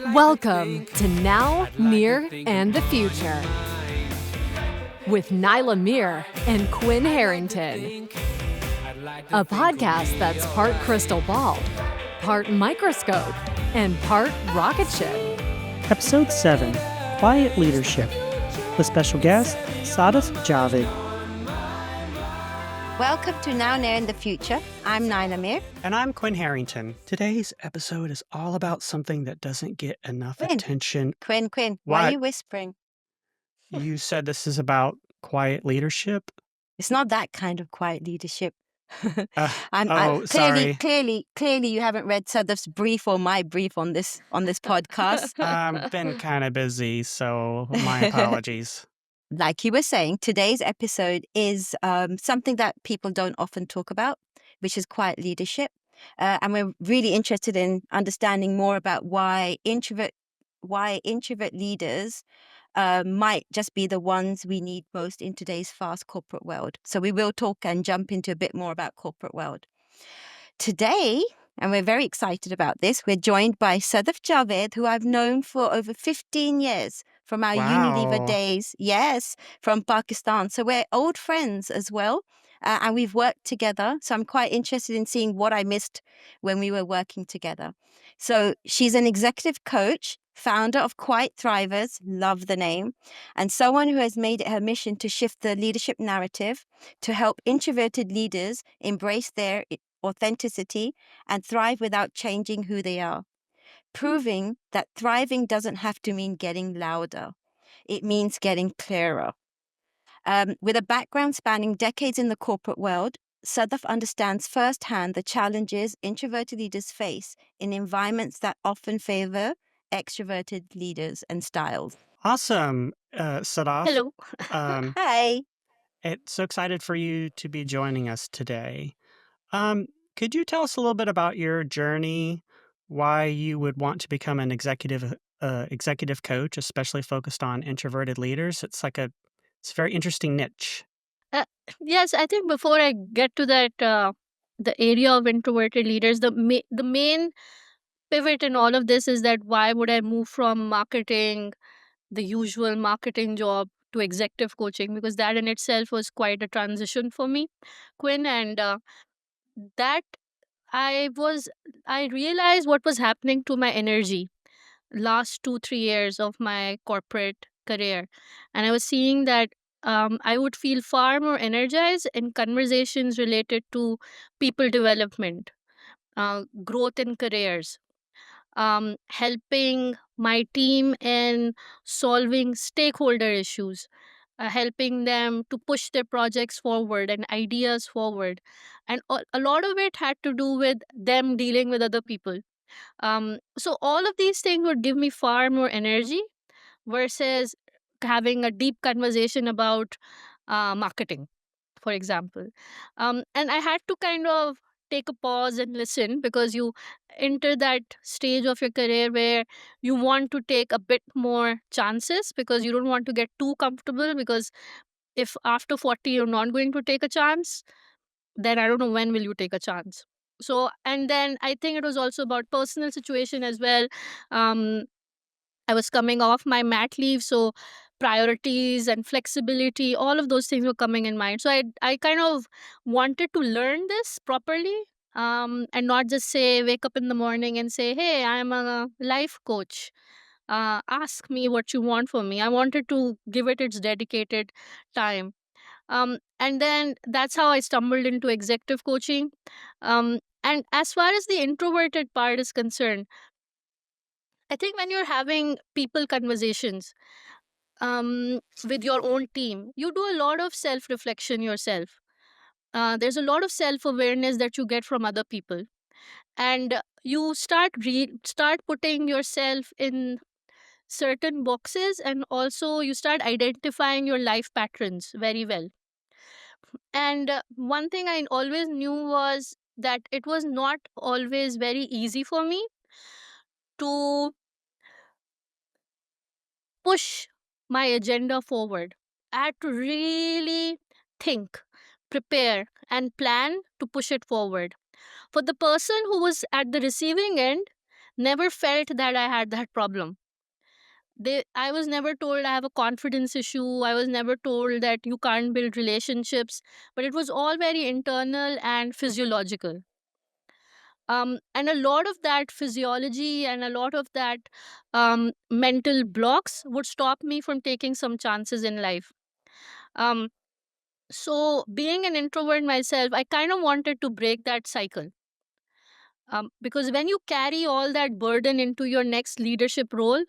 Welcome to Now, Near, and the Future with Naila and Quinn Harrington. A podcast that's part crystal ball, part microscope, and part rocket ship. Episode 7, Quiet Leadership. The special guest, Sadaf Javed. Welcome to Now, Near, and the Future. I'm Naila. And I'm Quinn Harrington. Today's episode is all about something that doesn't get enough attention. Quinn, why are you whispering? You said this is about quiet leadership? It's not that kind of quiet leadership. Sorry. Clearly, you haven't read Sadaf's brief or my brief on this podcast. I've been kind of busy, so my apologies. Like you were saying, today's episode is something that people don't often talk about, which is quiet leadership. And we're really interested in understanding more about why introvert leaders might just be the ones we need most in today's fast corporate world. So we will talk and jump into a bit more about corporate world. Today, and we're very excited about this, we're joined by Sadaf Javed, who I've known for over 15 years from our Unilever days. Yes, from Pakistan. So we're old friends as well. And we've worked together. So I'm quite interested in seeing what I missed when we were working together. So she's an executive coach, founder of Quiet Thrivers, love the name, and someone who has made it her mission to shift the leadership narrative to help introverted leaders embrace their authenticity and thrive without changing who they are, proving that thriving doesn't have to mean getting louder. It means getting clearer. With a background spanning decades in the corporate world, Sadaf understands firsthand the challenges introverted leaders face in environments that often favor extroverted leaders and styles. Awesome, Sadaf. Hello. Hi. It's so excited for you to be joining us today. Could you tell us a little bit about your journey, why you would want to become an executive coach, especially focused on introverted leaders? It's a very interesting niche. Yes, I think before I get to that, the area of introverted leaders, the main pivot in all of this is that why would I move from marketing, the usual marketing job, to executive coaching? Because that in itself was quite a transition for me, Quinn, and that I realized what was happening to my energy last 2-3 years of my corporate career, and I was seeing that I would feel far more energized in conversations related to people development, growth in careers, helping my team in solving stakeholder issues, helping them to push their projects forward and ideas forward. And a lot of it had to do with them dealing with other people. So all of these things would give me far more energy versus having a deep conversation about marketing, for example. And I had to kind of take a pause and listen, because you enter that stage of your career where you want to take a bit more chances because you don't want to get too comfortable, because if after 40 you're not going to take a chance, then I don't know when will you take a chance. So, and then I think it was also about personal situation as well. I was coming off my mat leave, so priorities and flexibility, all of those things were coming in mind. So I kind of wanted to learn this properly, and not just say, wake up in the morning and say, hey, I'm a life coach. Ask me what you want from me. I wanted to give it its dedicated time. And then that's how I stumbled into executive coaching. And as far as the introverted part is concerned, I think when you're having people conversations with your own team, you do a lot of self reflection yourself. There's a lot of self awareness that you get from other people, and you start putting yourself in certain boxes, and also you start identifying your life patterns very well. And one thing I always knew was that it was not always very easy for me to push my agenda forward. I had to really think, prepare, and plan to push it forward. For the person who was at the receiving end, never felt that I had that problem. I was never told I have a confidence issue. I was never told that you can't build relationships, but it was all very internal and physiological. And a lot of that physiology and a lot of that mental blocks would stop me from taking some chances in life. Um, so, being an introvert myself, I kind of wanted to break that cycle. Because when you carry all that burden into your next leadership role,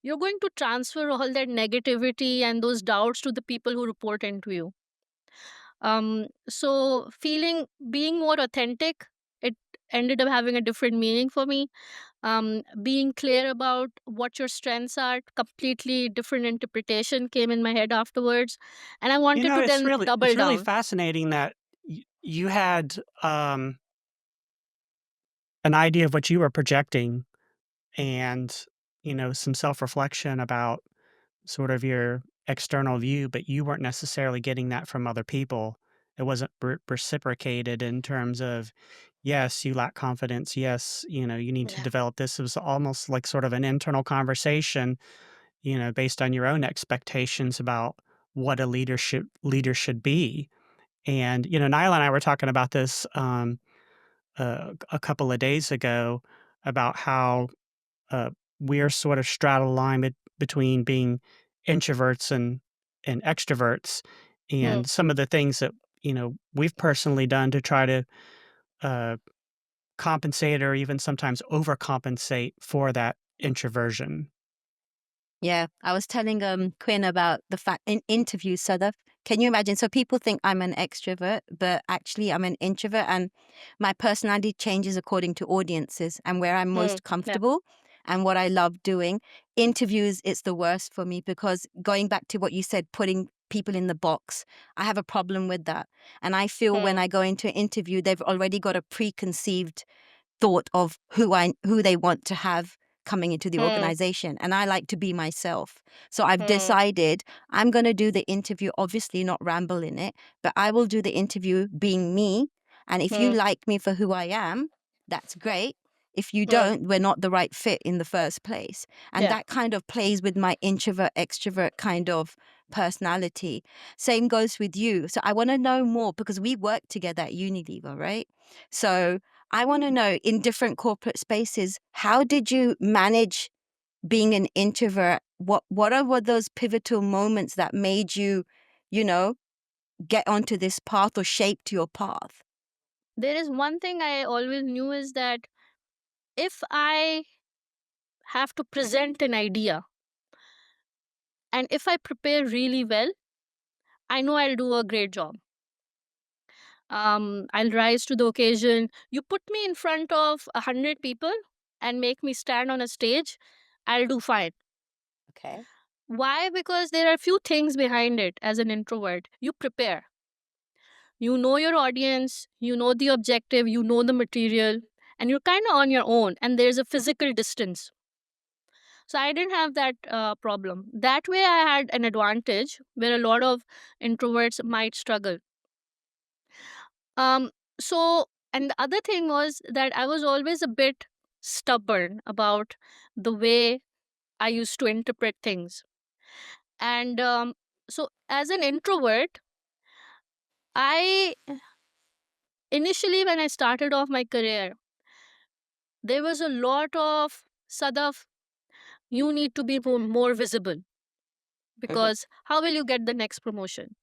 you're going to transfer all that negativity and those doubts to the people who report into you. So being more authentic, it ended up having a different meaning for me. Being clear about what your strengths are, completely different interpretation came in my head afterwards, and I You wanted know, to it's then really double it's really down. fascinating that you had an idea of what you were projecting and, some self-reflection about sort of your external view, but you weren't necessarily getting that from other people. It wasn't reciprocated in terms of, yes, you lack confidence. Yes, you need to Yeah. develop this. It was almost like sort of an internal conversation, based on your own expectations about what a leader should be. And, Nyla and I were talking about this a couple of days ago about how uh, we're sort of straddle line between being introverts and extroverts, Hmm. and some of the things that we've personally done to try to uh, compensate or even sometimes overcompensate for that introversion. Yeah, I was telling Quinn about the fact in interviews, Sadaf. Can you imagine? So people think I'm an extrovert, but actually I'm an introvert, and my personality changes according to audiences and where I'm Hmm. most Yeah. comfortable and what I love doing. Interviews, it's the worst for me because going back to what you said, putting people in the box, I have a problem with that. And I feel when Hmm. I go into an interview, they've already got a preconceived thought of who they want to have coming into the Hmm. organization, and I like to be myself. So I've Hmm. decided I'm going to do the interview, obviously not ramble in it, but I will do the interview being me, and if you Hmm. like me for who I am, that's great. If you Hmm. don't, we're not the right fit in the first place. And Yeah. that kind of plays with my introvert extrovert kind of personality. Same goes with you. So I want to know more because we work together at Unilever, right? So I want to know, in different corporate spaces, how did you manage being an introvert? What were those pivotal moments that made you, you know, get onto this path or shaped your path? There is one thing I always knew is that if I have to present an idea and if I prepare really well, I know I'll do a great job. I'll rise to the occasion. You put me in front of 100 people and make me stand on a stage, I'll do fine. Okay. Why? Because there are a few things behind it. As an introvert, you prepare. You know your audience, you know the objective, you know the material, and you're kind of on your own, and there's a physical distance. So I didn't have that problem. That way, I had an advantage where a lot of introverts might struggle. Um, so, and the other thing was that I was always a bit stubborn about the way I used to interpret things. And so, as an introvert, I initially, when I started off my career, there was a lot of Sadaf, you need to be more visible Mhm. because how will you get the next promotion?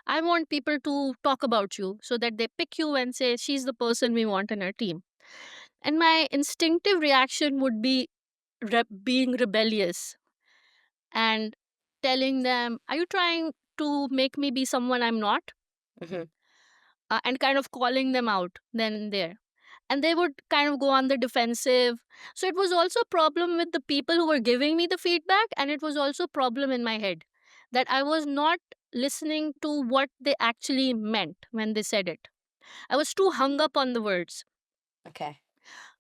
I want people to talk about you so that they pick you and say, she's the person we want in our team. And my instinctive reaction would be being rebellious and telling them, are you trying to make me be someone I'm not? Mhm. And kind of calling them out then and there. And they would kind of go on the defensive. So it was also a problem with the people who were giving me the feedback, and it was also a problem in my head that I was not listening to what they actually meant when they said it. I was too hung up on the words. Okay.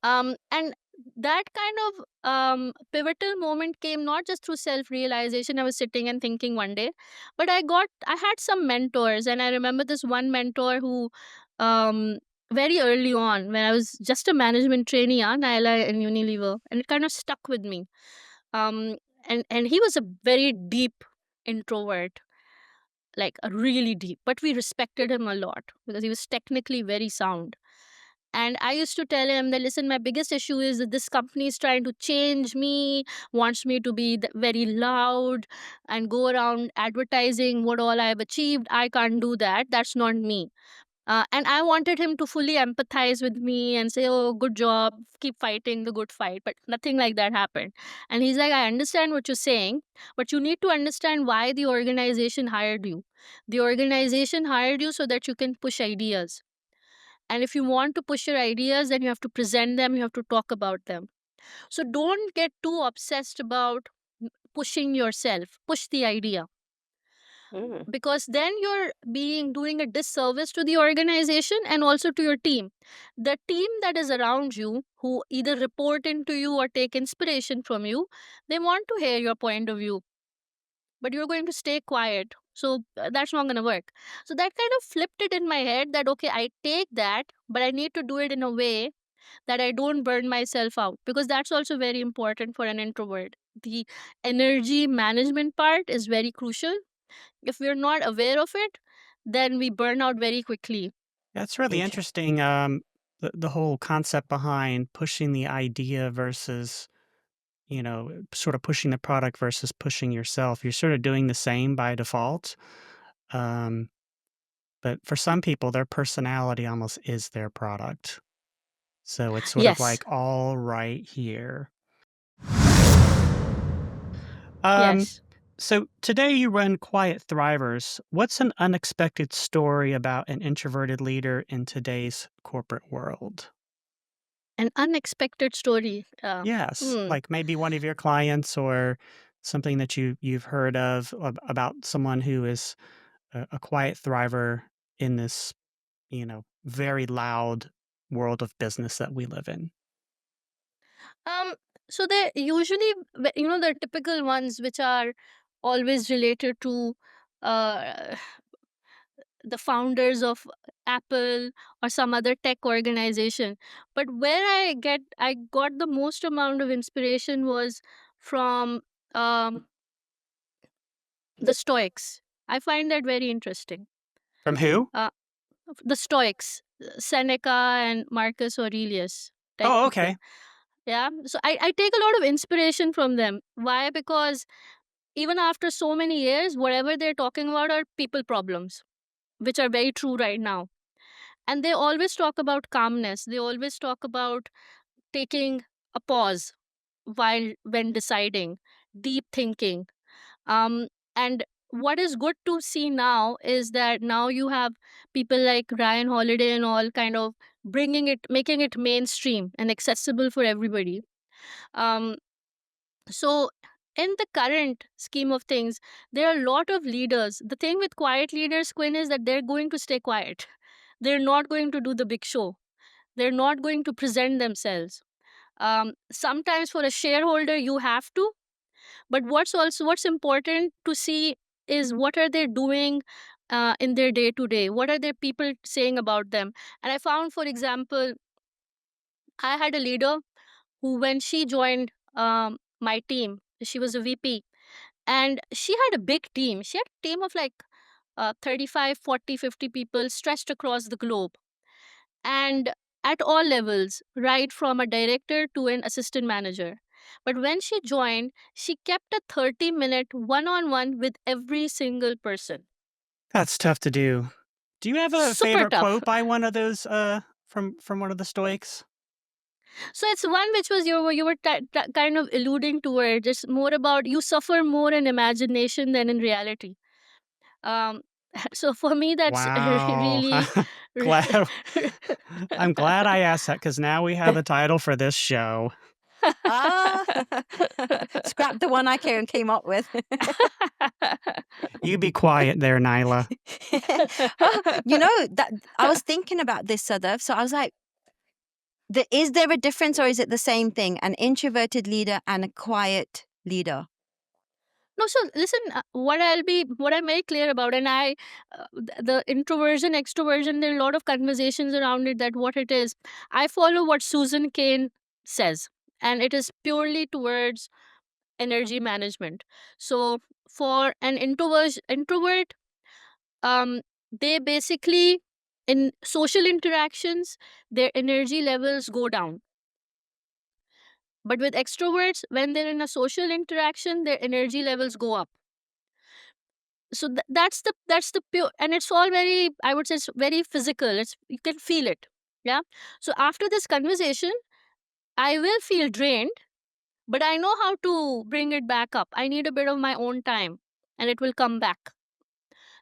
And that kind of pivotal moment came not just through self realization. I was sitting and thinking one day, but I had some mentors, and I remember this one mentor who um, very early on when I was just a management trainee, Naila in Unilever, and it kind of stuck with me. Um, and he was a very deep introvert, like a really deep, but we respected him a lot because he was technically very sound. And I used to tell him that, listen, my biggest issue is that this company is trying to change me, wants me to be very loud and go around advertising what all I've achieved. I can't do that. That's not me. And I wanted him to fully empathize with me and say, oh, good job, keep fighting the good fight. But nothing like that happened. And he's like, I understand what you're saying, but you need to understand why the organization hired you. The organization hired you so that you can push ideas. And if you want to push your ideas, then you have to present them, you have to talk about them. So don't get too obsessed about pushing yourself, push the idea, Mm. because then you're doing a disservice to the organization and also to your team. The team that is around you, who either report into you or take inspiration from you, they want to hear your point of view, but you're going to stay quiet. So that's not going to work. So that kind of flipped it in my head that, okay, I take that, but I need to do it in a way that I don't burn myself out, because that's also very important for an introvert. The energy management part is very crucial. If we're not aware of it, then we burn out very quickly. That's really Interesting. interesting. The whole concept behind pushing the idea versus, sort of pushing the product versus pushing yourself. You're sort of doing the same by default. Um, but for some people, their personality almost is their product. So it's sort of Yes, like all right here. Um, yes. so today you run Quiet Thrivers. What's an unexpected story about an introverted leader in today's corporate world? An unexpected story. Yes, Hmm. like maybe one of your clients or something that you've heard of about someone who is a quiet thriver in this, very loud world of business that we live in. Um. So they usually, the typical ones which are always related to uh, the founders of Apple or some other tech organization. But where I got the most amount of inspiration was from um, the Stoics. I find that very interesting. From who? Uh, the Stoics, Seneca and Marcus Aurelius type Oh, people. okay. Yeah. So I take a lot of inspiration from them. Why? Because even after so many years, whatever they're talking about are people problems, which are very true right now. And they always talk about calmness. They always talk about taking a pause while when deciding, deep thinking. And what is good to see now is that now you have people like Ryan Holiday and all kind of making it mainstream and accessible for everybody. Um, so in the current scheme of things, there are a lot of leaders. The thing with quiet leaders, Quinn, is that they're going to stay quiet. They're not going to do the big show. They're not going to present themselves. Sometimes for a shareholder you have to, but what's important to see is what are they doing in their day to day. What are their people saying about them? And I found, for example, I had a leader who, when she joined my team, she was a VP, and she had a big team. She had a team of like 35, 40, 50 people stretched across the globe, and at all levels, right from a director to an assistant manager. But when she joined, she kept a 30-minute one on one with every single person. That's tough to do. Do you have a Super favorite tough. quote by one of those from one of the Stoics? So it's one which was you were kind of alluding towards. It's more about you suffer more in imagination than in reality. Um, so for me, that's Wow. really. glad I'm glad I asked that because now we have a title for this show. Ah, scrap the one I came up with. You be quiet there, Naila. That I was thinking about this, Sadaf. So I was like, is there a difference or is it the same thing? An introverted leader and a quiet leader. No, so listen, what I'm very clear about, and the introversion, extroversion, there are a lot of conversations around it, that what it is. I follow what Susan Cain says, and it is purely towards energy management. So for an introvert, they basically, in social interactions, their energy levels go down. But with extroverts, when they're in a social interaction, their energy levels go up. So that's the pure, and it's all very, I would say, it's very physical. It's, you can feel it. Yeah. So after this conversation, I will feel drained, but I know how to bring it back up. I need a bit of my own time, and it will come back.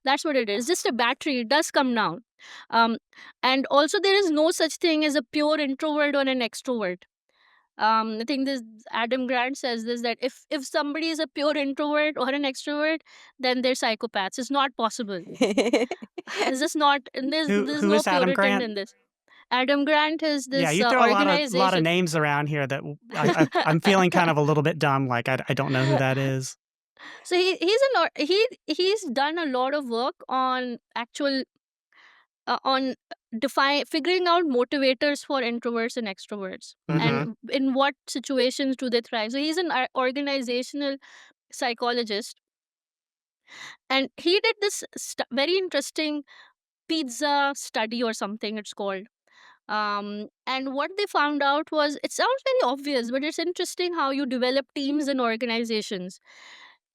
That's what it is. Just a battery. It does come down. Um, and also, there is no such thing as a pure introvert or an extrovert. I think this Adam Grant says this, that if somebody is a pure introvert or an extrovert, then they're psychopaths. It's not possible. It's just not. And there's Who no is Adam puritan Grant? in this. Adam Grant is Yeah, this you throw a lot of organization. names around here that I'm feeling kind of a little bit dumb. Like I don't know who that is. So he's done a lot of work on actual on define figuring out motivators for introverts and extroverts, Mm-hmm. and in what situations do they thrive. So he's an organizational psychologist, and he did this very interesting pizza study or something it's called. And what they found out was, it sounds very obvious, but it's interesting how you develop teams and organizations.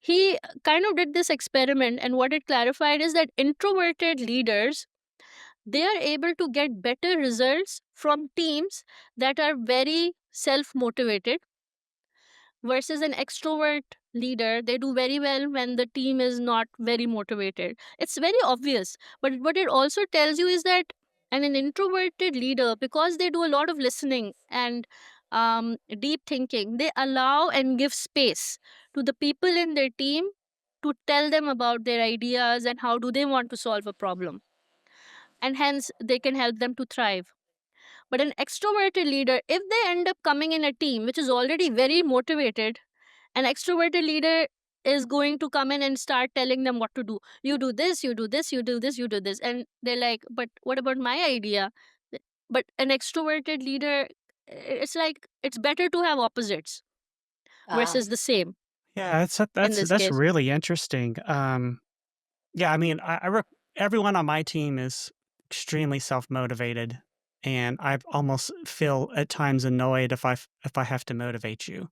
He kind of did this experiment, and what it clarified is that introverted leaders, they are able to get better results from teams that are very self motivated, versus an extrovert leader. They do very well when the team is not very motivated. It's very obvious, but what it also tells you is that, and an introverted leader, because they do a lot of listening and deep thinking, they allow and give space to the people in their team to tell them about their ideas and how do they want to solve a problem, and hence they can help them to thrive. But an extroverted leader, if they end up coming in a team which is already very motivated, an extroverted leader is going to come in and start telling them what to do. You do this, you do this, you do this, you do this. And they're like, but what about my idea? But an extroverted leader, it's like, it's better to have opposites versus the same Yeah, in that's this that's case. really interesting. Yeah, I mean, everyone on my team is extremely self-motivated, and I almost feel at times annoyed if I have to motivate you.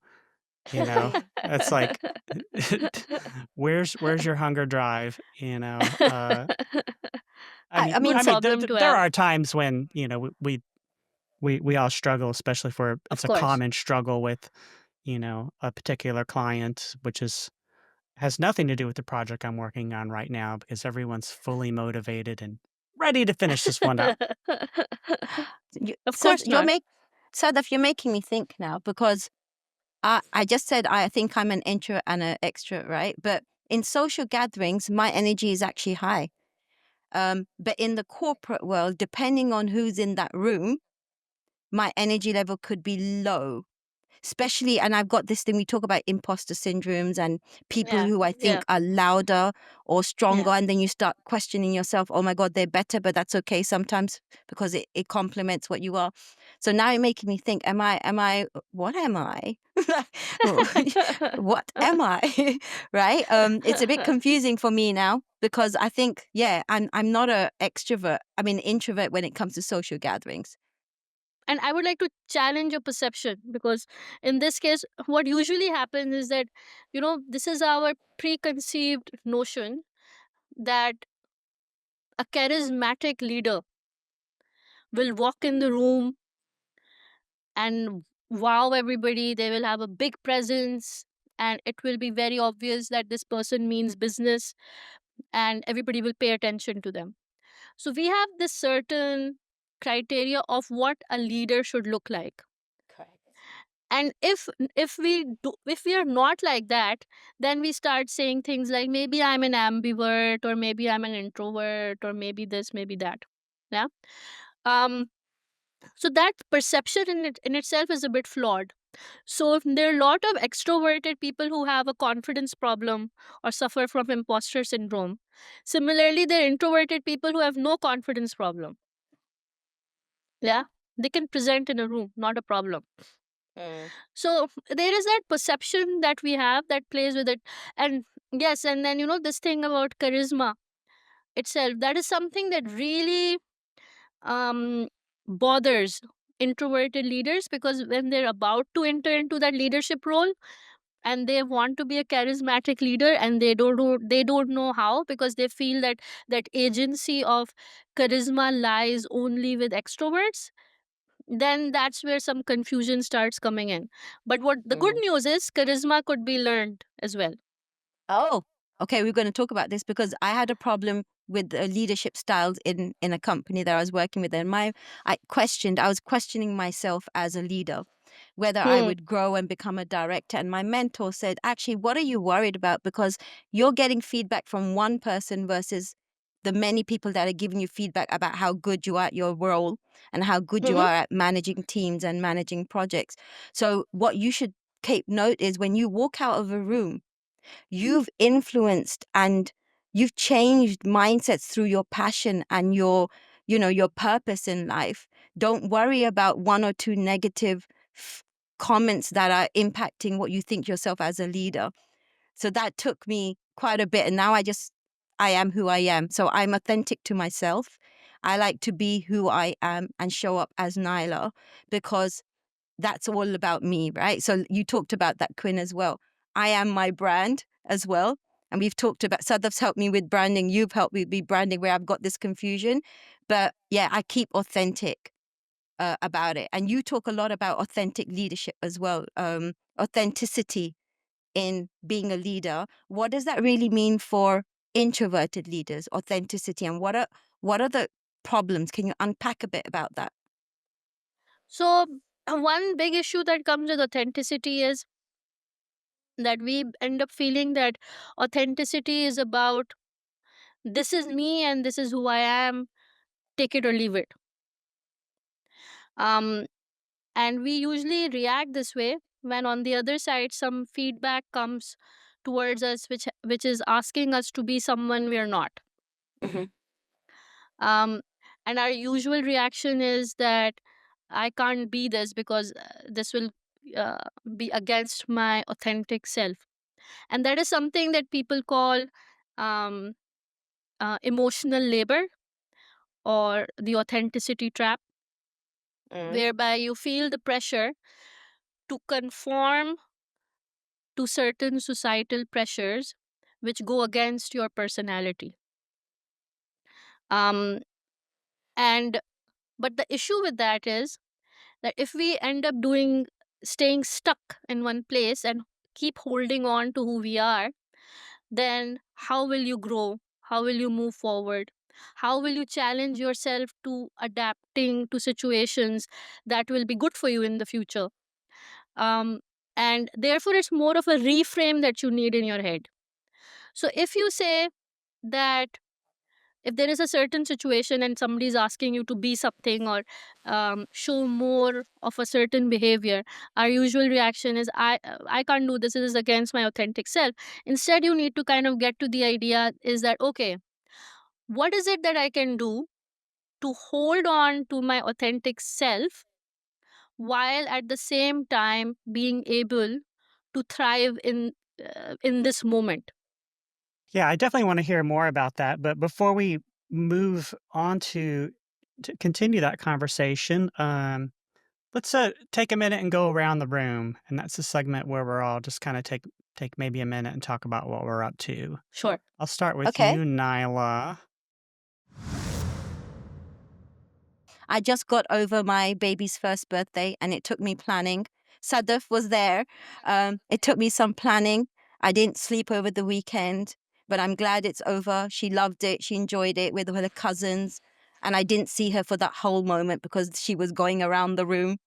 You know, it's like, where's your hunger drive? You know, I mean, Good I mean, problem to there have, are times when we all struggle, especially for of it's a course. common struggle with a particular client, which has nothing to do with the project I'm working on right now because everyone's fully motivated and ready to finish this one up. Of course not. Sadaf, you're making me think now, because I just said I think I'm an introvert and an extrovert, right? But in social gatherings, my energy is actually high. But in the corporate world, depending on who's in that room, my energy level could be low. Especially, and I've got this thing, we talk about imposter syndromes and people Yeah, who I yeah, think are louder or stronger, yeah. and then you start questioning yourself, oh my God, they're better, but that's okay sometimes because it complements what you are. So now you're making me think, what am I? What am I? Right? It's a bit confusing for me now, because I think, yeah, I'm not a extrovert. I mean, introvert when it comes to social gatherings. And I would like to challenge your perception, because in this case, what usually happens is that, this is our preconceived notion that a charismatic leader will walk in the room and wow everybody. They will have a big presence, and it will be very obvious that this person means business, and everybody will pay attention to them. So we have this certain criteria of what a leader should look like. Correct. And if we are not like that, then we start saying things like, maybe I'm an ambivert, or maybe I'm an introvert, or maybe this, maybe that. Yeah. um so that perception in itself is a bit flawed. So if there are a lot of extroverted people who have a confidence problem or suffer from imposter syndrome. Similarly, there are introverted people who have no confidence problem. Yeah, they can present in a room, not a problem. So there is that perception that we have that plays with it. And yes, and then this thing about charisma itself, that is something that really um bothers introverted leaders, because when they're about to enter into that leadership role and they want to be a charismatic leader and they don't know how, because they feel that that agency of charisma lies only with extroverts, then that's where some confusion starts coming in. But what the good news is, charisma could be learned as well. Oh, okay. We're going to talk about this because I had a problem with leadership styles in a company that I was working with, and I was questioning myself as a leader, whether I would grow and become a director. And my mentor said, "Actually, what are you worried about? Because you're getting feedback from one person versus the many people that are giving you feedback about how good you are at your role and how good you Mhm. are at managing teams and managing projects. So what you should keep note is when you walk out of a room, you've influenced and you've changed mindsets through your passion and your purpose in life. Don't worry about one or two negative comments that are impacting what you think yourself as a leader." So that took me quite a bit, and now I am who I am. So I'm authentic to myself. I like to be who I am and show up as Naila, because that's all about me, right? So you talked about that, Quinn, as well. I am my brand as well. And we've talked about, Sadaf's helped me with branding. You've helped me with branding where I've got this confusion. But yeah, I keep authentic about it. And you talk a lot about authentic leadership as well, authenticity in being a leader. What does that really mean for introverted leaders, authenticity? And what are the problems? Can you unpack a bit about that? So one big issue that comes with authenticity is that we end up feeling that authenticity is about, this is me and this is who I am, take it or leave it. um and we usually react this way when on the other side some feedback comes towards us, which is asking us to be someone we are not. Mhm. um and our usual reaction is that I can't be this because this will uh, be against my authentic self. And that is something that people call um, emotional labor, or the authenticity trap, Mm. whereby you feel the pressure to conform to certain societal pressures which go against your personality. Um, and but the issue with that is that if we end up staying stuck in one place and keep holding on to who we are, then how will you grow? How will you move forward? How will you challenge yourself to adapting to situations that will be good for you in the future? Um, and therefore, it's more of a reframe that you need in your head. So, if you say that if there is a certain situation and somebody is asking you to be something or show more of a certain behavior, our usual reaction is, I can't do this, it is against my authentic self. Instead, you need to kind of get to the idea is that, okay, what is it that I can do to hold on to my authentic self while at the same time being able to thrive in this moment. Yeah, I definitely want to hear more about that. But before we move on to continue that conversation, let's take a minute and go around the room, and that's a segment where we're all just kind of take maybe a minute and talk about what we're up to. Sure. I'll start with Okay. you, Naila. I just got over my baby's first birthday and it took me planning. Sadaf was there. It took me some planning. I didn't sleep over the weekend, but I'm glad it's over. She loved it. She enjoyed it with her cousins. And I didn't see her for that whole moment because she was going around the room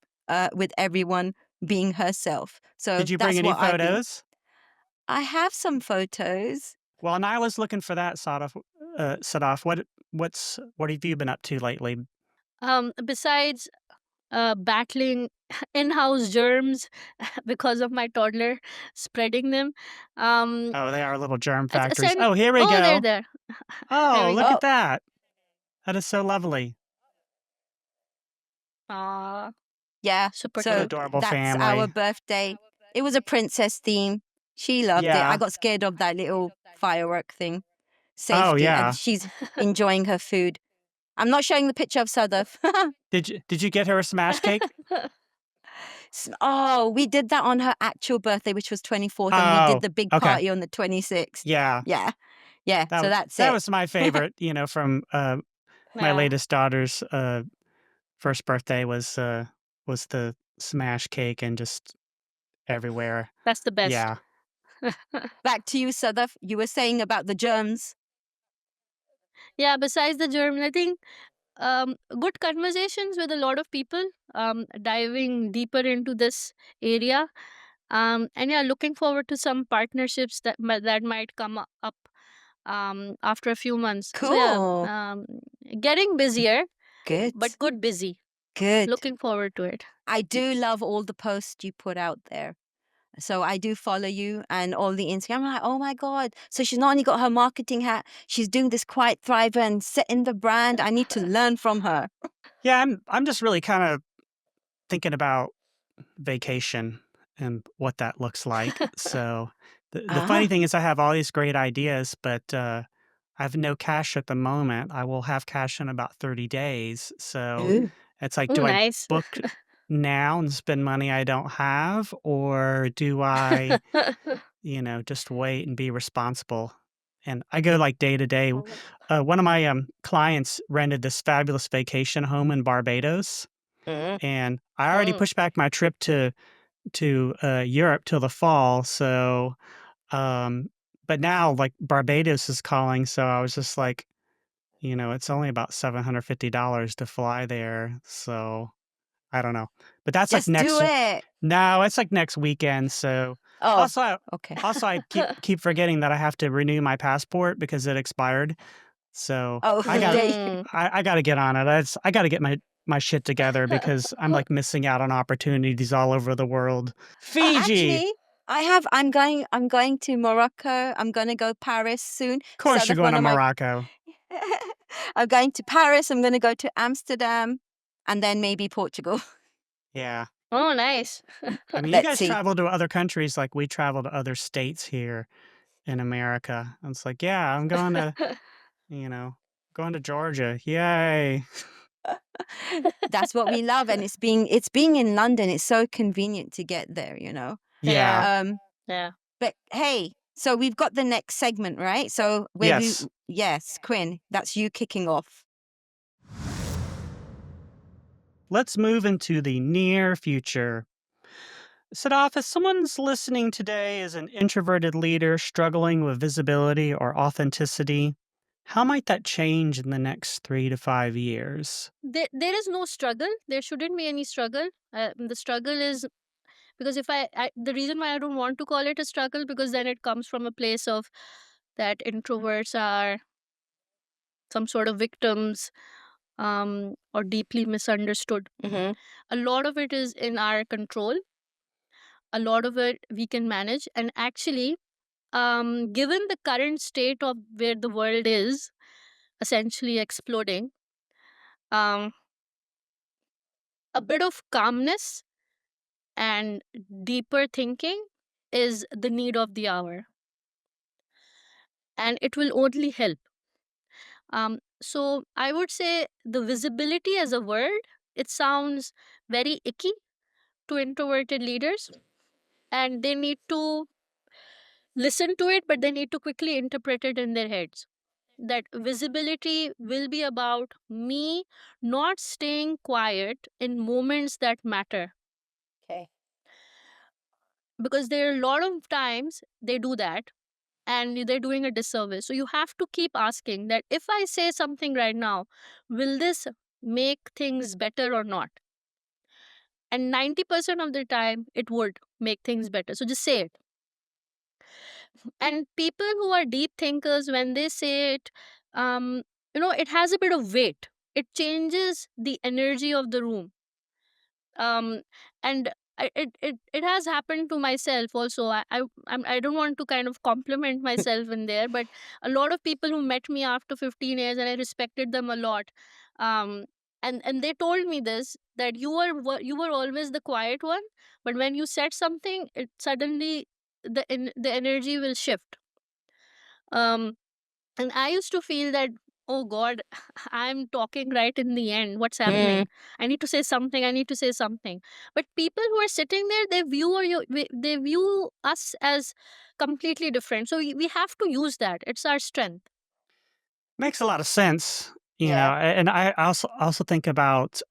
with everyone being herself. So Did you bring that's any what I've been. photos? I have some photos. Well, Naila's looking for that, Sadaf. Sadaf, what have you been up to lately? Besides battling in-house germs because of my toddler spreading them. Um, Oh, they are little germ it's factories. Oh, here we oh, they're go. there. There Oh, we look go. Oh, at that. That is so lovely. Ah, yeah. super What an So cute. adorable that's our family. birthday. It was a princess theme. She loved it. I Yeah. got scared of that little firework thing. Oh, Safety. yeah. She's enjoying her food. I'm not showing the picture of Sadaf. Did you get her a smash cake? Oh, we did that on her actual birthday, which was 24th, and we did Oh, the big okay. party on the 26th. Yeah. Yeah. Yeah. So that's That it. was my favorite, from my Yeah, latest daughter's first birthday was the smash cake and just everywhere. that's the best. Yeah. Back to you, Sadaf. You were saying about the germs. Yeah, besides the germs, I think good conversations with a lot of people, diving deeper into this area. And yeah, looking forward to some partnerships that might come up after a few months. So yeah, Cool. getting busier, Good. but good busy. Good. Looking forward to it. I do love all the posts you put out there. So I do follow you and all the Instagram. I'm like, oh my God. So she's not only got her marketing hat, she's doing this quiet thriver and setting the brand. I need to learn from her. Yeah, I'm just really kind of thinking about vacation and what that looks like. So the funny Ah, thing is I have all these great ideas, but I have no cash at the moment. I will have cash in about 30 days. So ooh. it's like, Oh, do I nice. book now and spend money I don't have, or do I, just wait and be responsible? And I go like day to day. One of my clients rented this fabulous vacation home in Barbados, Mm. and I already Mm. pushed back my trip to Europe till the fall. So, um, but now like Barbados is calling, so I was just like, it's only about $750 to fly there. So I don't know, but that's like Just do next. it. No, it's like next weekend. So Oh, also, okay. I keep forgetting that I have to renew my passport because it expired. So Oh, I got they. Mm. I got to get on it. I got to get my shit together because I'm like missing out on opportunities all over the world. Fiji. Actually, I'm going to Morocco. I'm going to go Paris soon. Of course, you're Sadaf, going one to of my Morocco. I'm going to Paris. I'm going to go to Amsterdam and then maybe Portugal. Yeah. Oh, nice. I mean, you Let's guys see. travel to other countries like we travel to other states here in America. And it's like, yeah, I'm going to, you know, going to Georgia. Yay. That's what we love, and it's being in London. It's so convenient to get there. Yeah. Yeah. Um, Yeah. but hey, so we've got the next segment, right? So Yes. yes, Quinn, that's you kicking off. Let's move into the near future. Sadaf, if someone's listening today as an introverted leader struggling with visibility or authenticity, how might that change in the next 3 to 5 years? There is no struggle. There shouldn't be any struggle. The struggle is because if the reason why I don't want to call it a struggle, because then it comes from a place of that introverts are some sort of victims, or deeply misunderstood. Mm-hmm. A lot of it is in our control. A lot of it we can manage. And actually, given the current state of where the world is essentially exploding, um, a bit of calmness and deeper thinking is the need of the hour, and it will only help. So I would say the visibility as a word, it sounds very icky to introverted leaders, and they need to listen to it, but they need to quickly interpret it in their heads. That visibility will be about me not staying quiet in moments that matter, Okay. because there are a lot of times they do that and they're doing a disservice. So you have to keep asking that if I say something right now, will this make things better or not? And 90% of the time, it would make things better. So just say it. And people who are deep thinkers, when they say it, it has a bit of weight. It changes the energy of the room. And it has happened to myself also. I don't want to kind of compliment myself in there, but a lot of people who met me after 15 years, and I respected them a lot, um and they told me this, that you were always the quiet one, but when you said something, it suddenly the energy will shift. um and I used to feel that, oh God, I'm talking right in the end. What's Mm. happening? I need to say something. I need to say something. But people who are sitting there, they view us as completely different. So we have to use that. It's our strength. Makes a lot of sense, Yeah. and I also think about,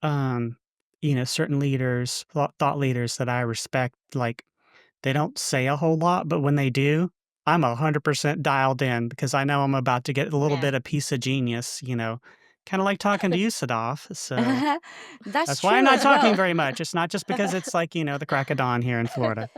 certain leaders, thought leaders that I respect, like, they don't say a whole lot, but when they do, I'm 100% dialed in because I know I'm about to get a little Yeah. bit of piece of genius, kinda like talking to you, Sadaf, so That's that's why I'm true not as well. talking very much. It's not just because it's like, the crack of dawn here in Florida.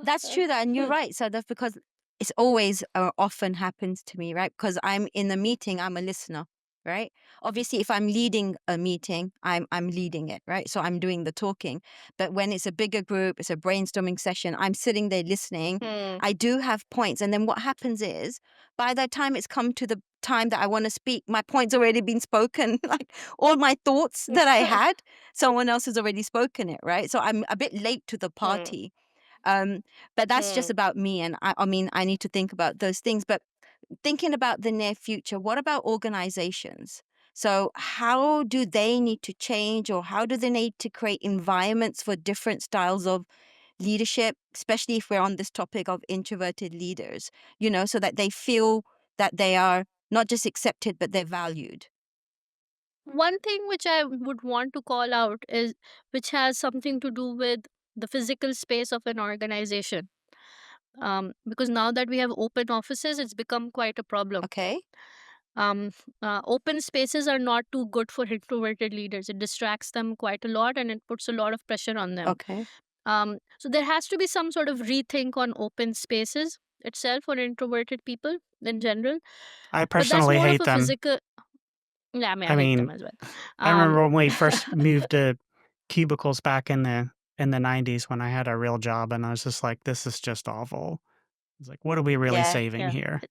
That's true, that, and you're right. So that's because it's always often happens to me, right? Because I'm in a meeting, I'm a listener, right? Obviously, if I'm leading a meeting, I'm leading it, right? So I'm doing the talking. But when it's a bigger group, it's a brainstorming session, I'm sitting there listening. I do have points, and then what happens is, by the time it's come to the time that I want to speak, my point's already been spoken. Like all my thoughts that I had, someone else has already spoken it, right? So I'm a bit late to the party. Um, but that's just about me. And I mean, I need to think about those things. But thinking about the near future, what about organizations? So, how do they need to change, or how do they need to create environments for different styles of leadership, especially if we're on this topic of introverted leaders, so that they feel that they are not just accepted, but they're valued? One thing which I would want to call out is, which has something to do with the physical space of an organization. Because now that we have open offices, it's become quite a problem. Okay. um, Open spaces are not too good for introverted leaders. It distracts them quite a lot, and it puts a lot of pressure on them. Okay. So there has to be some sort of rethink on open spaces itself for introverted people in general. I But that's personally more of hate a them. physical. Yeah, I mean, I I hate them mean, as well. I remember Um, when we first moved to cubicles back in the 90s when I had a real job, and I was just like, "This is just awful." It's like, "What are we really Yeah. saving yeah, here?"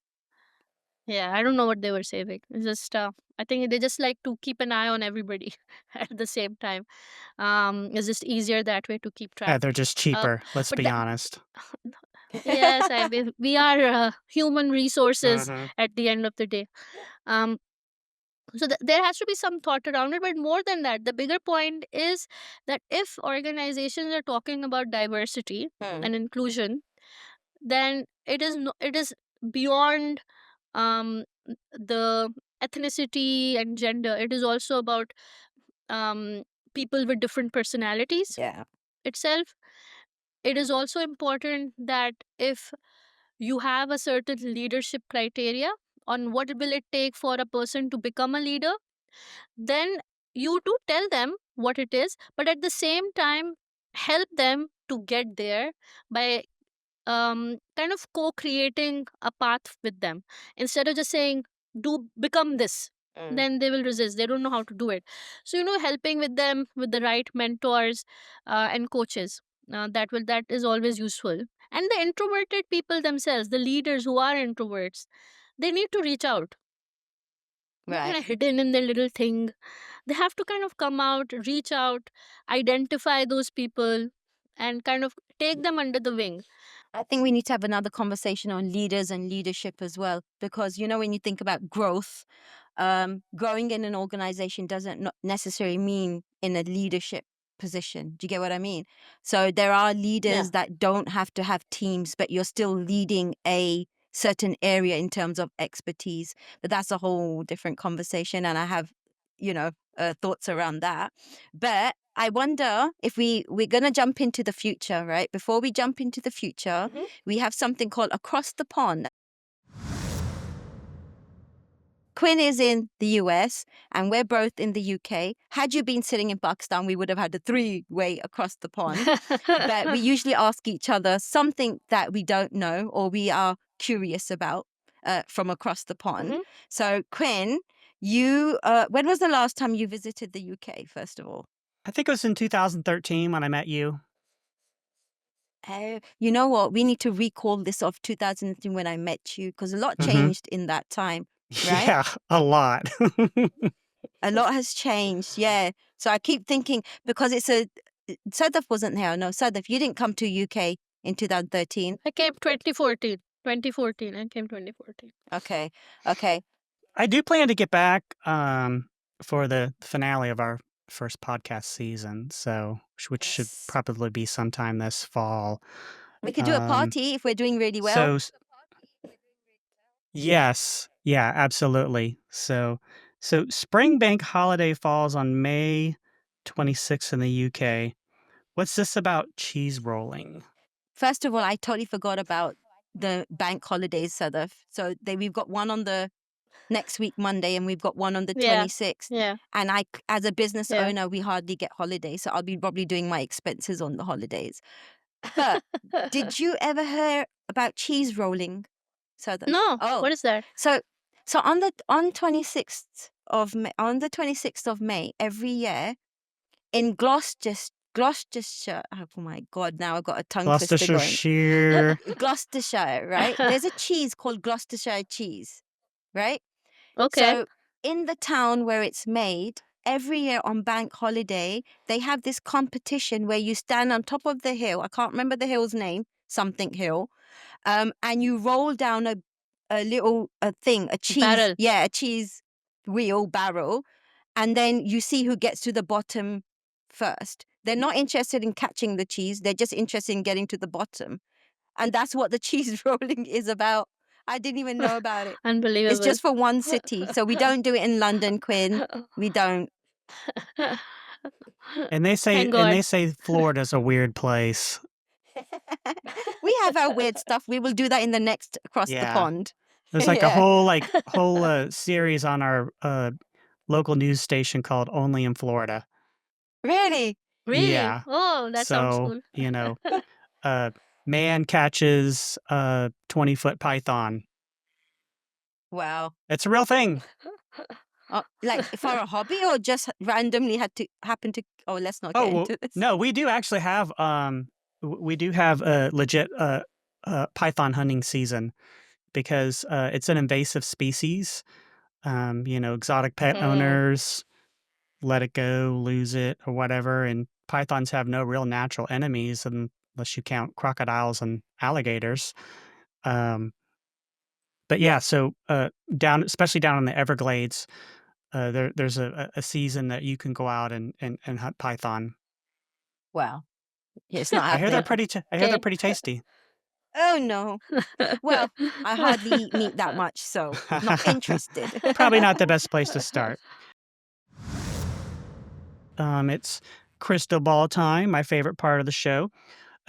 yeah. I don't know what they were saving. It's just, I think they just like to keep an eye on everybody at the same time. It's just easier that way to keep track. They're just Uh, cheaper, let's but be that, honest. yes, we are human resources Mhm. at the end of the day. Um, so there has to be some thought around it. But more than that, the bigger point is that if organizations are talking about diversity Hmm. and inclusion, then it is beyond the ethnicity and gender. It is also about um, people with different personalities Yeah. itself. It is also important that if you have a certain leadership criteria on what will it take for a person to become a leader, then you do tell them what it is, but at the same time help them to get there by kind of co-creating a path with them, instead of just saying, do become this. Mm. Then they will resist, they don't know how to do it. So helping with them with the right mentors and coaches, that is always useful. And the introverted people themselves, the leaders who are introverts, they need to reach out. They're kind Right. of hidden in their little thing. They have to kind of come out, reach out, identify those people, and kind of take them under the wing. I think we need to have another conversation on leaders and leadership as well, because when you think about growth, growing in an organization doesn't necessarily mean in a leadership position. Do you get what I mean? So there are leaders that don't have to have teams, but you're still leading a certain area in terms of expertise. But that's a whole different conversation, and I have, thoughts around that. But I wonder if we're gonna jump into the future, right? Before we jump into the future, we have something called Across the Pond. Quinn is in the US and we're both in the UK. Had you been sitting in Pakistan, we would have had a three-way across the pond. But we usually ask each other something that we don't know or we are curious about from across the pond. Mhm. So, Quinn, when was the last time you visited the UK, first of all? I think it was in 2013 when I met you. You know what? We need to recall this of 2010 when I met you, because a lot hmm changed in that time, right? Yeah, a lot. A lot has changed, yeah. So I keep thinking, because Sadaf wasn't here. No, Sadaf, you didn't come to UK in 2013. I came 2014. 2014. I came 2014. Okay, okay. I do plan to get back for the finale of our first podcast season, so which should Yes. probably be sometime this fall. We could do a Um, party if we're doing really well. so yes, yeah, absolutely. So Spring Bank holiday falls on May 26th in the UK. What's this about cheese rolling? First of all, I totally forgot about the bank holidays, Sadaf. So we've got one on the next week, Monday, and we've got one on the Yeah. 26th. Yeah. And as a business Yeah. owner, we hardly get holidays. So I'll be probably doing my expenses on the holidays. But did you ever hear about cheese rolling, Sadaf? No. Oh, What is that? so on the 26th of May every year in Gloucestershire. Oh my God! Now I've got a tongue twister going. Gloucestershire. Gloucestershire, right? There's a cheese called Gloucestershire cheese, right? Okay. So in the town where it's made, every year on bank holiday, they have this competition where you stand on top of the hill. I can't remember the hill's name, something hill, and you roll down a little thing, a cheese, Barrel. yeah, a cheese wheel barrel, and then you see who gets to the bottom first. They're not interested in catching the cheese; they're just interested in getting to the bottom, and that's what the cheese rolling is about. I didn't even know about it. Unbelievable. It's just for one city, so we don't do it in London, Quinn. We don't. And they Thank God. say Florida's a weird place. We have our weird stuff. We will do that in the next across the Yeah. pond. There's like Yeah. a whole series on our local news station called Only in Florida. Really? Really? Yeah. Oh, that sounds So, cool. you know, man catches a 20-foot python. Wow. It's a real thing. Like for a hobby, or just randomly happen to? Oh, let's not get Oh, well, into this. no, we do actually have we do have a legit python hunting season because it's an invasive species. You know, exotic pet owners let it go, lose it, or whatever. And pythons have no real natural enemies unless you count crocodiles and alligators. But yeah, so especially down in the Everglades, there's a season that you can go out and hunt python. Wow. Yeah, it's not I hear happening. I hear they're pretty tasty. Oh no. Well, I hardly eat meat that much, so not interested. Probably not the best place to start. It's crystal ball time, my favorite part of the show.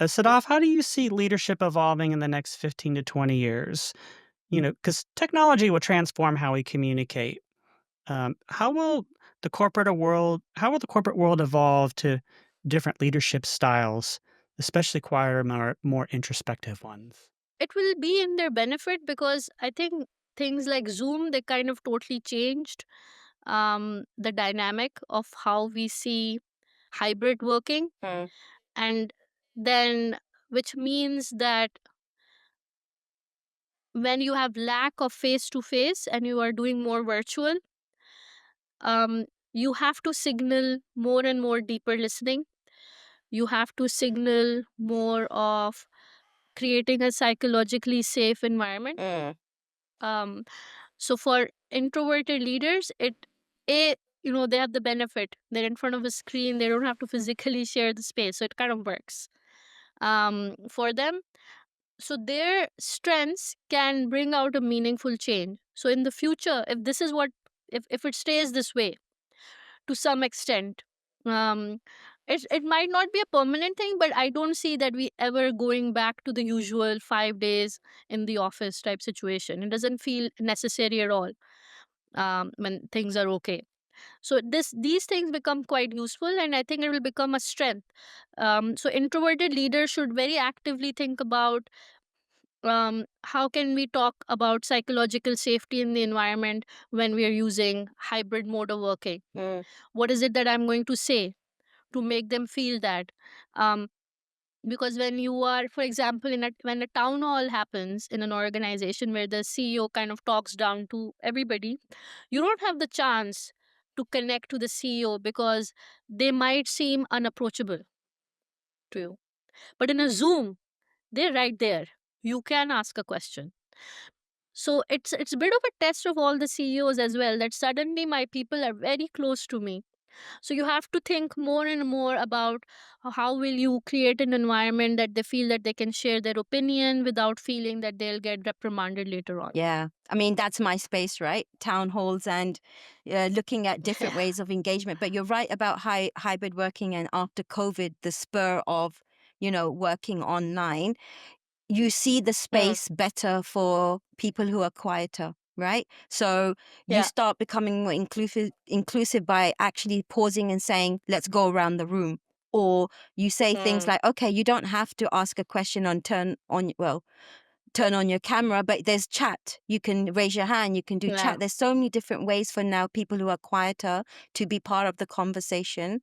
Sadaf, how do you see leadership evolving in the next 15 to 20 years? You know, because technology will transform how we communicate. How will the corporate world evolve to different leadership styles, especially quieter, more introspective ones? It will be in their benefit because I think things like Zoom, they kind of totally changed the dynamic of how we see hybrid working. And then, which means that when you have lack of face to face and you are doing more virtual, you have to signal more and more deeper listening. You have to signal more of creating a psychologically safe environment. Um, so for introverted leaders, they have the benefit. They're in front of a screen. They don't have to physically share the space, so it kind of works for them. So their strengths can bring out a meaningful change. So in the future, if it stays this way to some extent, um, it might not be a permanent thing, but I don't see that we ever going back to the usual 5 days in the office type situation. It doesn't feel necessary at all when things are okay. So these things become quite useful, and I think it will become a strength. So introverted leaders should very actively think about how can we talk about psychological safety in the environment when we are using hybrid mode of working. What is it that I'm going to say to make them feel that. Um, because when you are, for example, when a town hall happens in an organization where the CEO kind of talks down to everybody, you don't have the chance to connect to the CEO because they might seem unapproachable to you. But in a Zoom, they're right there. You can ask a question. So it's a bit of a test of all the CEOs as well, that suddenly my people are very close to me. So you have to think more and more about how will you create an environment that they feel that they can share their opinion without feeling that they'll get reprimanded later on. Yeah. I mean, that's my space, right? Town halls and looking at different ways of engagement. But you're right about hybrid working, and after COVID, the spur of, working online, you see the space better for people who are quieter, right? So you Yeah. start becoming more inclusive by actually pausing and saying, let's go around the room. Or you say things like, okay, you don't have to ask a question turn on your camera, but there's chat. You can raise your hand, you can do Yeah. chat. There's so many different ways for now people who are quieter to be part of the conversation.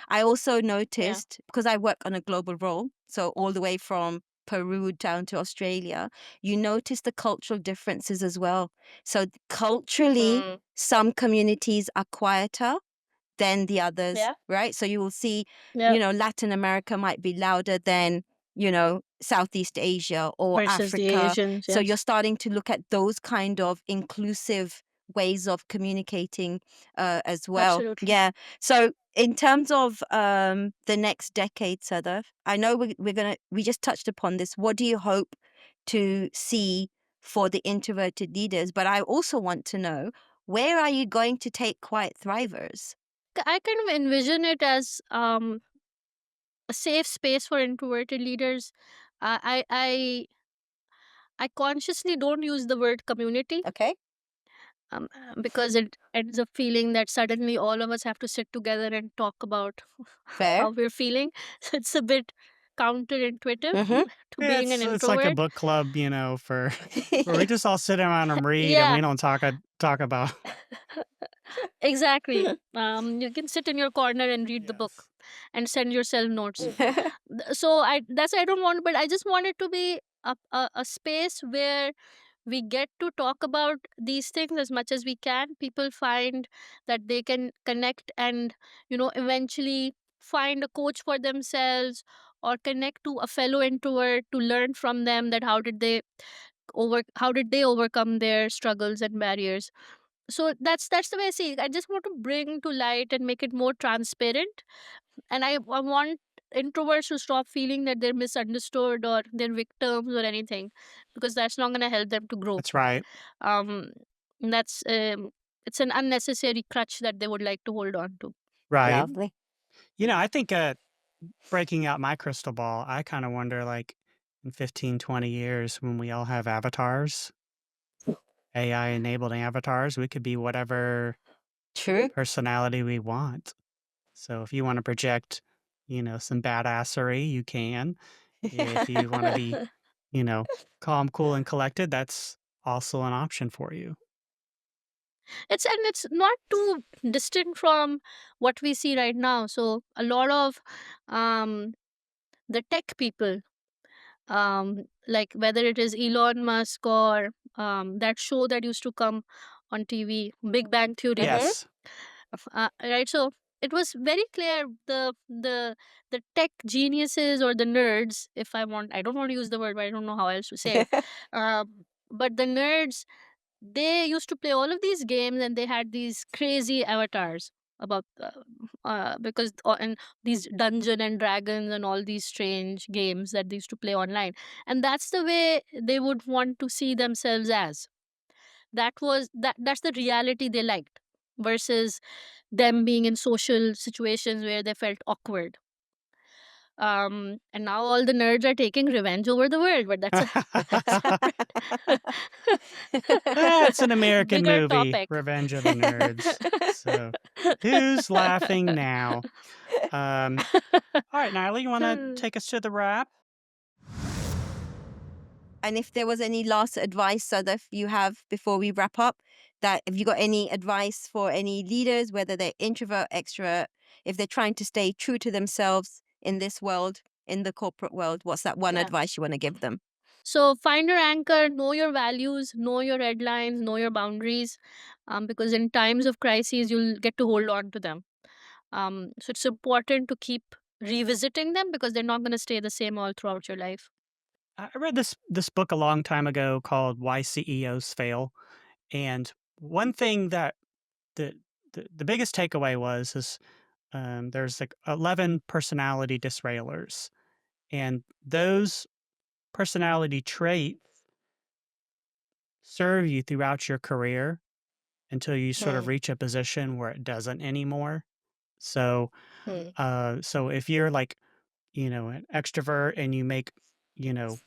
I also noticed, because I work on a global role, so all the way from Peru down to Australia, you notice the cultural differences as well. So culturally, some communities are quieter than the others, Yeah. right? So you will see, Yeah. Latin America might be louder than, Southeast Asia or Versus the Africa. Asians. So you're Yes. starting to look at those kind of inclusive ways of communicating as well. Absolutely. Yeah. So in terms of the next decade, Sadaf, I know we just touched upon this. What do you hope to see for the introverted leaders? But I also want to know, where are you going to take quiet thrivers? I kind of envision it as a safe space for introverted leaders. I consciously don't use the word community, Okay. because it ends up feeling that suddenly all of us have to sit together and talk about Fair. how we're feeling. So it's a bit counterintuitive Mm-hmm. to Yeah, being an it's like a introvert. book club, for where we just all sit around and read and Yeah, we don't talk about. exactly. You can sit in your corner and read the book Yes. and send yourself notes. So I don't want, but I just want it to be a space where we get to talk about these things as much as we can. People find that they can connect and, eventually find a coach for themselves or connect to a fellow introvert to learn from them that how did they overcome their struggles and barriers. So that's the way I see it. I just want to bring to light and make it more transparent, and I want introverts to stop feeling that they're misunderstood or they're victims or anything, because that's not going to help them to grow. That's right. um that's it's an unnecessary crutch that they would like to hold on to. Right. Lovely. I think breaking out my crystal ball, I kind of wonder, like, in 15, 20 years when we all have avatars, AI enabled avatars, we could be whatever True. personality we want. So if you want to project, some badassery, you can. If you want to be, calm, cool, and collected, that's also an option for you. It's not too distant from what we see right now. So a lot of um the tech people, like whether it is Elon Musk or that show that used to come on TV, Big Bang Theory. Yes. Right. So it was very clear, the tech geniuses or the nerds, if I don't want to use the word, but I don't know how else to say it. But the nerds, they used to play all of these games and they had these crazy avatars about because and these Dungeon and Dragons and all these strange games that they used to play online, and that's the way they would want to see themselves as. That's the reality they liked, versus them being in social situations where they felt awkward. And now all the nerds are taking revenge over the world, but that's It's an American bigger movie, topic. Revenge of the Nerds. So who's laughing now? All right, Naila, you want to take us to the wrap? And if there was any last advice, Sadaf, you have before we wrap up, that if you got any advice for any leaders, whether they're introvert, extrovert, if they're trying to stay true to themselves in this world, in the corporate world, what's that one Yeah. advice you want to give them? So find your anchor, know your values, know your red lines, know your boundaries, because in times of crises, you'll get to hold on to them. So it's important to keep revisiting them because they're not going to stay the same all throughout your life. I read this book a long time ago called Why CEOs Fail, and one thing that the the biggest takeaway is there's like 11 personality disrailers, and those personality traits serve you throughout your career until you sort of Hmm. reach a position where it doesn't anymore. So, Hmm. so if you're like, an extrovert and you make, you know,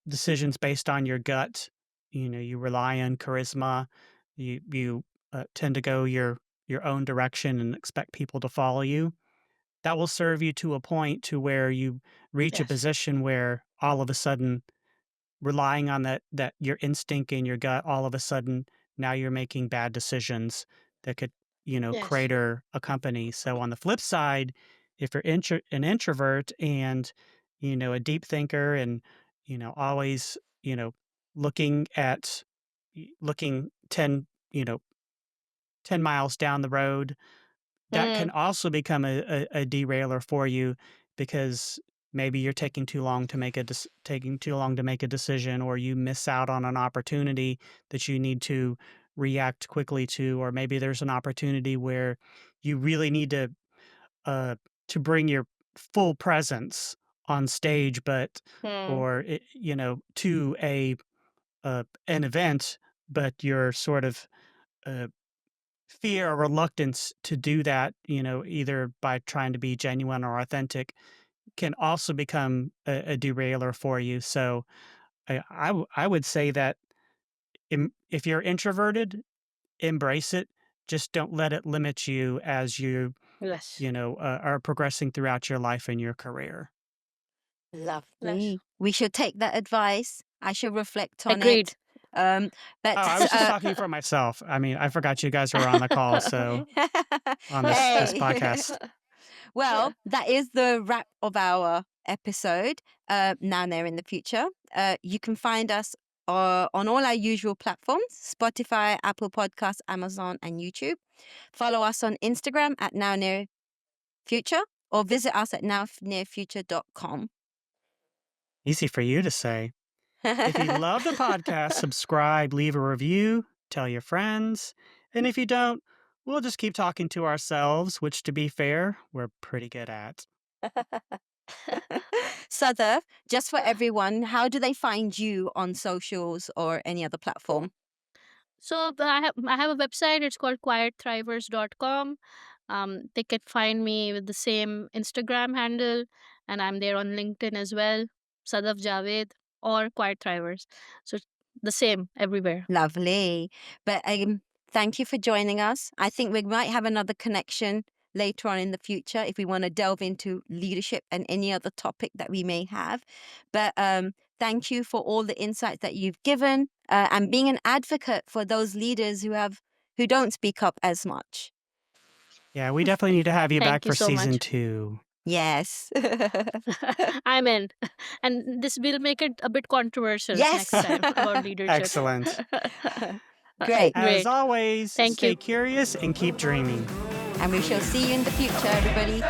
decisions based on your gut, you rely on charisma, you tend to go your own direction and expect people to follow you. That will serve you to a point to where you reach a Yes. position where all of a sudden relying on that your instinct and your gut, all of a sudden now you're making bad decisions that could Yes. crater a company. So on the flip side, if you're an introvert and a deep thinker and always looking at looking 10 10 miles down the road, that can Hmm. also become a derailer for you because maybe you're taking too long to make taking too long to make a decision, or you miss out on an opportunity that you need to react quickly to, or maybe there's an opportunity where you really need uh to bring your full presence on stage, but Hmm. or to an event, but you're sort of uh, fear or reluctance to do that, either by trying to be genuine or authentic, can also become a derailer for you. So I would say that if you're introverted, embrace it. Just don't let it limit you as you, Yes. are progressing throughout your life and your career. Yes. Lovely. We should take that advice. I should reflect on Agreed. it. Um, but Oh, I was just talking for myself. I mean, I forgot you guys were on the call, so on this hey. podcast. Well, that is the wrap of our episode. Now and there in the future. You can find us on all our usual platforms: Spotify, Apple Podcasts, Amazon, and YouTube. Follow us on Instagram at Now Near Future, or visit us at nownearfuture.com. Easy for you to say. If you love the podcast, subscribe, leave a review, tell your friends. And if you don't, we'll just keep talking to ourselves, which, to be fair, we're pretty good at. Sadaf, just for everyone, how do they find you on socials or any other platform? So I have a website. It's called quietthrivers.com. They can find me with the same Instagram handle, and I'm there on LinkedIn as well, Sadaf Javed or Quiet Thrivers. So it's the same everywhere. Lovely. But thank you for joining us. I think we might have another connection later on in the future if we want to delve into leadership and any other topic that we may have. But thank you for all the insights that you've given and being an advocate for those leaders who don't speak up as much. Yeah, we definitely need to have you back Thank you for so season much. 2. Yes. I'm in. And this will make it a bit controversial next Yes. time about leadership. Excellent. Great. As Great. always, Thank stay you. curious and keep dreaming. And we shall see you in the future, everybody.